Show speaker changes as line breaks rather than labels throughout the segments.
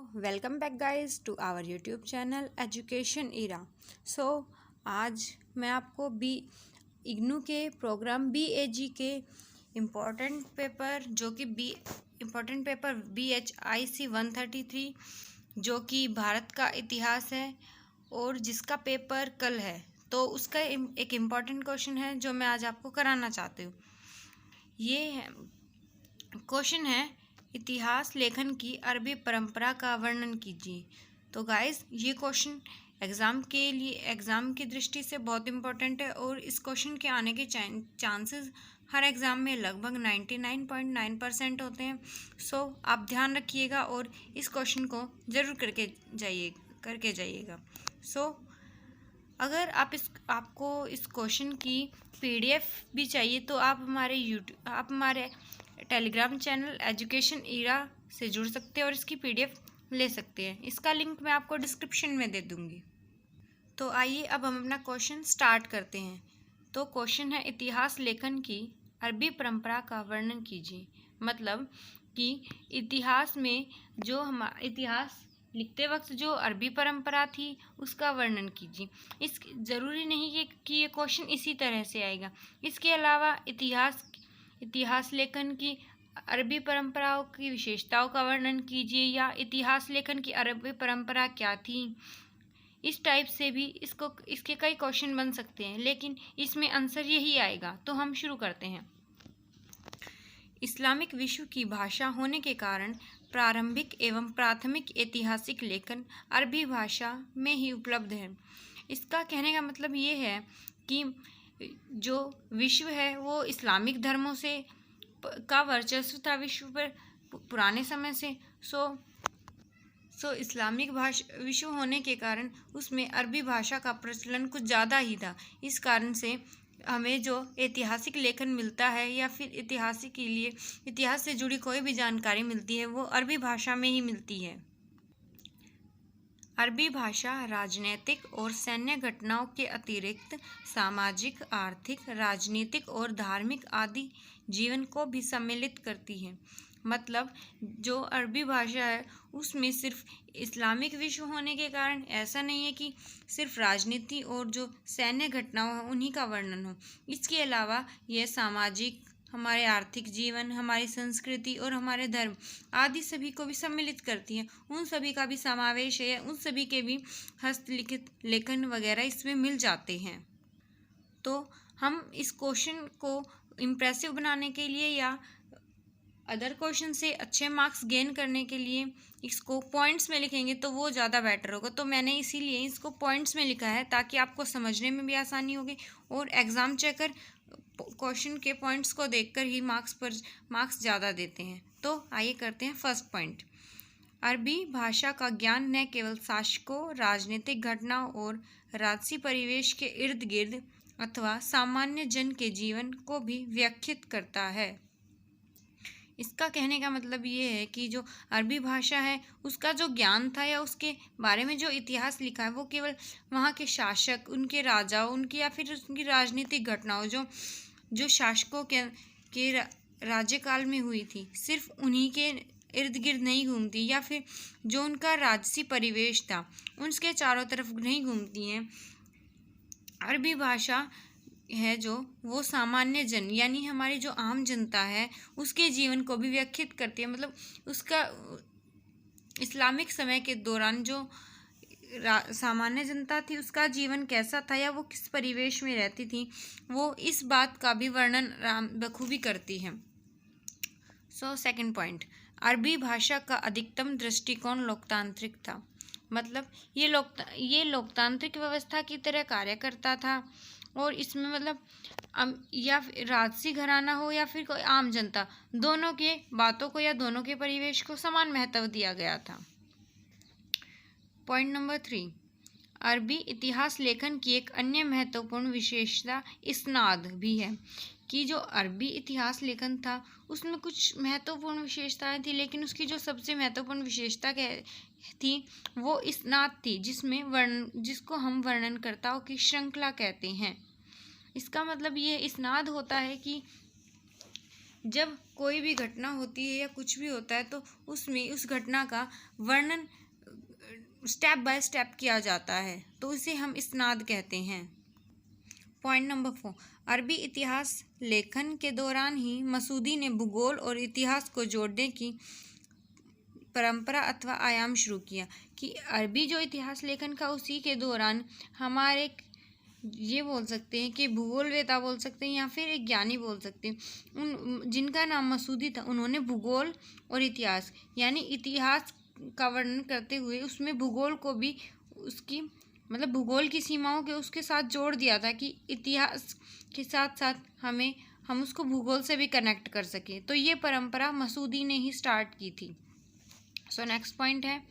Welcome back guys to our YouTube channel education era. आज मैं आपको इग्नू के प्रोग्राम BAG के इम्पोर्टेंट पेपर BHIC 133 जो कि भारत का इतिहास है और जिसका पेपर कल है, तो उसका एक इम्पॉर्टेंट क्वेश्चन है जो मैं आज आपको कराना चाहती हूँ। ये क्वेश्चन है, इतिहास लेखन की अरबी परंपरा का वर्णन कीजिए। तो गाइस, ये क्वेश्चन एग्ज़ाम की दृष्टि से बहुत इम्पोर्टेंट है और इस क्वेश्चन के आने के चांसेस हर एग्ज़ाम में लगभग 99.9% होते हैं। आप ध्यान रखिएगा और इस क्वेश्चन को ज़रूर करके जाइएगा। अगर आपको इस क्वेश्चन की PDF भी चाहिए तो आप हमारे टेलीग्राम चैनल एजुकेशन इरा से जुड़ सकते हैं और इसकी PDF ले सकते हैं। इसका लिंक मैं आपको डिस्क्रिप्शन में दे दूँगी। तो आइए अब हम अपना क्वेश्चन स्टार्ट करते हैं। तो क्वेश्चन है, इतिहास लेखन की अरबी परंपरा का वर्णन कीजिए। मतलब कि इतिहास लिखते वक्त जो अरबी परंपरा थी उसका वर्णन कीजिए। ज़रूरी नहीं है कि ये क्वेश्चन इसी तरह से आएगा। इसके अलावा इतिहास लेखन की अरबी परंपराओं की विशेषताओं का वर्णन कीजिए या इतिहास लेखन की अरबी परंपरा क्या थी। इस टाइप से भी इसके कई क्वेश्चन बन सकते हैं, लेकिन इसमें आंसर यही आएगा। तो हम शुरू करते हैं। इस्लामिक विश्व की भाषा होने के कारण प्रारंभिक एवं प्राथमिक ऐतिहासिक लेखन अरबी भाषा में ही उपलब्ध है। इसका कहने का मतलब ये है कि जो विश्व है वो इस्लामिक धर्मों का वर्चस्व था विश्व पर पुराने समय से। इस्लामिक विश्व होने के कारण उसमें अरबी भाषा का प्रचलन कुछ ज़्यादा ही था। इस कारण से हमें जो ऐतिहासिक लेखन मिलता है या फिर इतिहास से जुड़ी कोई भी जानकारी मिलती है वो अरबी भाषा में ही मिलती है। अरबी भाषा राजनीतिक और सैन्य घटनाओं के अतिरिक्त सामाजिक, आर्थिक, राजनीतिक और धार्मिक आदि जीवन को भी सम्मिलित करती है। मतलब जो अरबी भाषा है उसमें सिर्फ इस्लामिक विश्व होने के कारण ऐसा नहीं है कि सिर्फ राजनीति और जो सैन्य घटनाओं हैं उन्हीं का वर्णन हो। इसके अलावा यह सामाजिक, हमारे आर्थिक जीवन, हमारी संस्कृति और हमारे धर्म आदि सभी को भी सम्मिलित करती है। उन सभी का भी समावेश है, उन सभी के भी हस्तलिखित लेखन वगैरह इसमें मिल जाते हैं। तो हम इस क्वेश्चन को इम्प्रेसिव बनाने के लिए या अदर क्वेश्चन से अच्छे मार्क्स गेन करने के लिए इसको पॉइंट्स में लिखेंगे तो वो ज़्यादा बेटर होगा। तो मैंने इसीलिए इसको पॉइंट्स में लिखा है ताकि आपको समझने में भी आसानी होगी और एग्ज़ाम चेकर क्वेश्चन के पॉइंट्स को देखकर ही मार्क्स ज़्यादा देते हैं। तो आइए करते हैं फर्स्ट पॉइंट। अरबी भाषा का ज्ञान न केवल शासकों, राजनीतिक घटनाओं और राजसी परिवेश के इर्द गिर्द अथवा सामान्य जन के जीवन को भी व्याख्यात करता है। इसका कहने का मतलब ये है कि जो अरबी भाषा है उसका जो ज्ञान था या उसके बारे में जो इतिहास लिखा है वो केवल वहाँ के शासक, उनके राजाओं, उनकी या फिर उनकी राजनीतिक घटनाओं जो शासकों के राज्यकाल में हुई थी, सिर्फ उन्हीं के इर्द गिर्द नहीं घूमती, या फिर जो उनका राजसी परिवेश था उसके चारों तरफ नहीं घूमती हैं। अरबी भाषा है जो वो सामान्य जन यानी हमारी जो आम जनता है उसके जीवन को भी व्याख्यात करती है। मतलब उसका इस्लामिक समय के दौरान जो सामान्य जनता थी उसका जीवन कैसा था या वो किस परिवेश में रहती थी, वो इस बात का भी वर्णन बखूबी करती है। सेकंड पॉइंट, अरबी भाषा का अधिकतम दृष्टिकोण लोकतांत्रिक था। मतलब ये लोकतांत्रिक व्यवस्था की तरह कार्य करता था और इसमें मतलब या राजसी घराना हो या फिर कोई आम जनता, दोनों के बातों को या दोनों के परिवेश को समान महत्व दिया गया था। पॉइंट नंबर 3, अरबी इतिहास लेखन की एक अन्य महत्वपूर्ण विशेषता इस्नाद भी है। कि जो अरबी इतिहास लेखन था उसमें कुछ महत्वपूर्ण विशेषताएं थी, लेकिन उसकी जो सबसे महत्वपूर्ण विशेषता थी वो इस्नाद थी, जिसको हम वर्णनकर्ताओं की श्रृंखला कहते हैं। इसका मतलब ये इस्नाद होता है कि जब कोई भी घटना होती है या कुछ भी होता है तो उसमें उस घटना का वर्णन स्टेप बाय स्टेप किया जाता है, तो इसे हम इस्नाद कहते हैं। पॉइंट नंबर 4, अरबी इतिहास लेखन के दौरान ही मसूदी ने भूगोल और इतिहास को जोड़ने की परंपरा अथवा आयाम शुरू किया। कि अरबी जो इतिहास लेखन का उसी के दौरान हमारे ये बोल सकते हैं कि भूगोलवेता बोल सकते हैं या फिर एक ज्ञानी बोल सकते हैं, उन जिनका नाम मसूदी था, उन्होंने भूगोल और इतिहास यानी इतिहास का वर्णन करते हुए उसमें भूगोल को भी उसकी मतलब भूगोल की सीमाओं के उसके साथ जोड़ दिया था कि इतिहास के साथ साथ हम उसको भूगोल से भी कनेक्ट कर सकें। तो ये परंपरा मसूदी ने ही स्टार्ट की थी। सो नेक्स्ट पॉइंट है,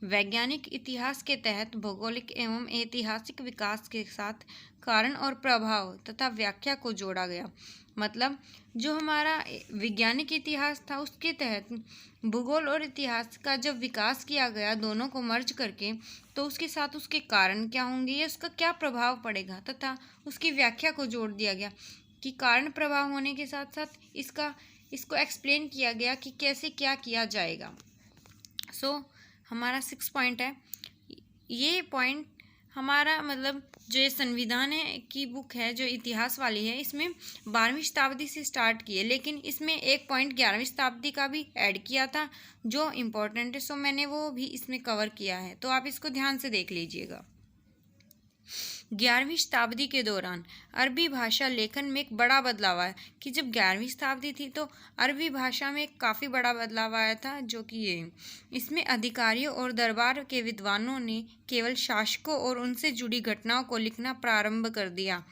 वैज्ञानिक इतिहास के तहत भौगोलिक एवं ऐतिहासिक विकास के साथ कारण और प्रभाव तथा व्याख्या को जोड़ा गया। मतलब जो हमारा वैज्ञानिक इतिहास था उसके तहत भूगोल और इतिहास का जब विकास किया गया दोनों को मर्ज करके, तो उसके साथ उसके कारण क्या होंगे या उसका क्या प्रभाव पड़ेगा तथा उसकी व्याख्या को जोड़ दिया गया। कि कारण प्रभाव होने के साथ साथ इसको एक्सप्लेन किया गया कि कैसे क्या किया जाएगा। हमारा 6 पॉइंट है, ये पॉइंट हमारा मतलब जो ये संविधान है की बुक है जो इतिहास वाली है, इसमें 12वीं शताब्दी से स्टार्ट की है, लेकिन इसमें एक पॉइंट 11वीं शताब्दी का भी ऐड किया था जो इम्पोर्टेंट है। मैंने वो भी इसमें कवर किया है, तो आप इसको ध्यान से देख लीजिएगा। 11वीं शताब्दी के दौरान अरबी भाषा लेखन में एक बड़ा बदलाव आया। कि जब 11वीं शताब्दी थी तो अरबी भाषा में काफ़ी बड़ा बदलाव आया था, जो कि ये इसमें अधिकारियों और दरबार के विद्वानों ने केवल शासकों और उनसे जुड़ी घटनाओं को लिखना प्रारंभ कर दिया।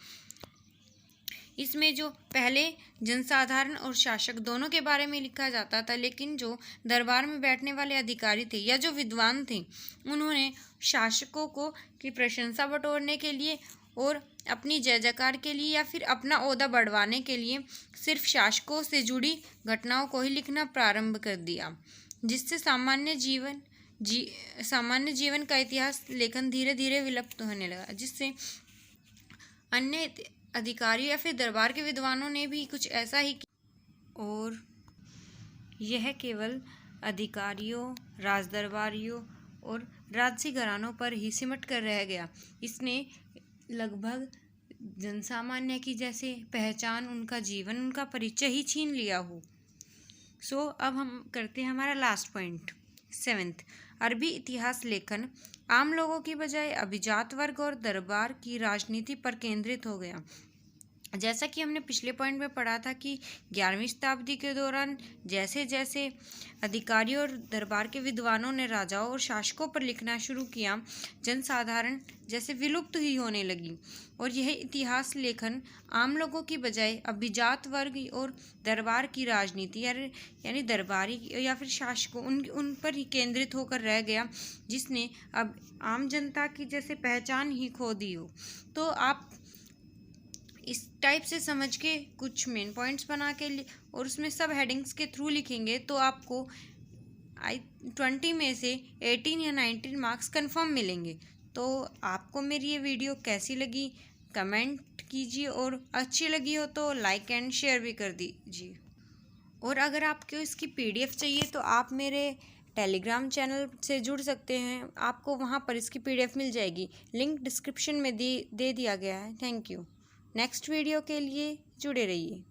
इसमें जो पहले जनसाधारण और शासक दोनों के बारे में लिखा जाता था, लेकिन जो दरबार में बैठने वाले अधिकारी थे या जो विद्वान थे, उन्होंने शासकों को की प्रशंसा बटोरने के लिए और अपनी जय जयकार के लिए या फिर अपना ओहदा बढ़वाने के लिए सिर्फ शासकों से जुड़ी घटनाओं को ही लिखना प्रारंभ कर दिया, जिससे सामान्य जीवन का इतिहास लेखन धीरे धीरे विलुप्त होने लगा। जिससे अन्य अधिकारी या फिर दरबार के विद्वानों ने भी कुछ ऐसा ही किया और यह केवल अधिकारियों, राजदरबारियों और राजसी घरानों पर ही सिमट कर रह गया। इसने लगभग जनसामान्य की जैसे पहचान, उनका जीवन, उनका परिचय ही छीन लिया हो। अब हम करते हैं हमारा लास्ट पॉइंट 7th, अरबी इतिहास लेखन आम लोगों की बजाय अभिजात वर्ग और दरबार की राजनीति पर केंद्रित हो गया। जैसा कि हमने पिछले पॉइंट में पढ़ा था कि 11वीं शताब्दी के दौरान जैसे जैसे अधिकारियों और दरबार के विद्वानों ने राजाओं और शासकों पर लिखना शुरू किया, जनसाधारण जैसे विलुप्त ही होने लगी और यह इतिहास लेखन आम लोगों की बजाय अभिजात वर्ग और दरबार की राजनीति यानी दरबारी या फिर शासकों उन पर ही केंद्रित होकर रह गया, जिसने अब आम जनता की जैसे पहचान ही खो दी हो। तो आप इस टाइप से समझ के कुछ मेन पॉइंट्स बना के और उसमें सब हेडिंग्स के थ्रू लिखेंगे तो आपको 20 में से 18 या 19 मार्क्स कंफर्म मिलेंगे। तो आपको मेरी ये वीडियो कैसी लगी कमेंट कीजिए और अच्छी लगी हो तो लाइक एंड शेयर भी कर दीजिए। और अगर आपको इसकी PDF चाहिए तो आप मेरे टेलीग्राम चैनल से जुड़ सकते हैं, आपको वहाँ पर इसकी PDF मिल जाएगी, लिंक डिस्क्रिप्शन में दे दिया गया है। Thank you. नेक्स्ट वीडियो के लिए जुड़े रहिए।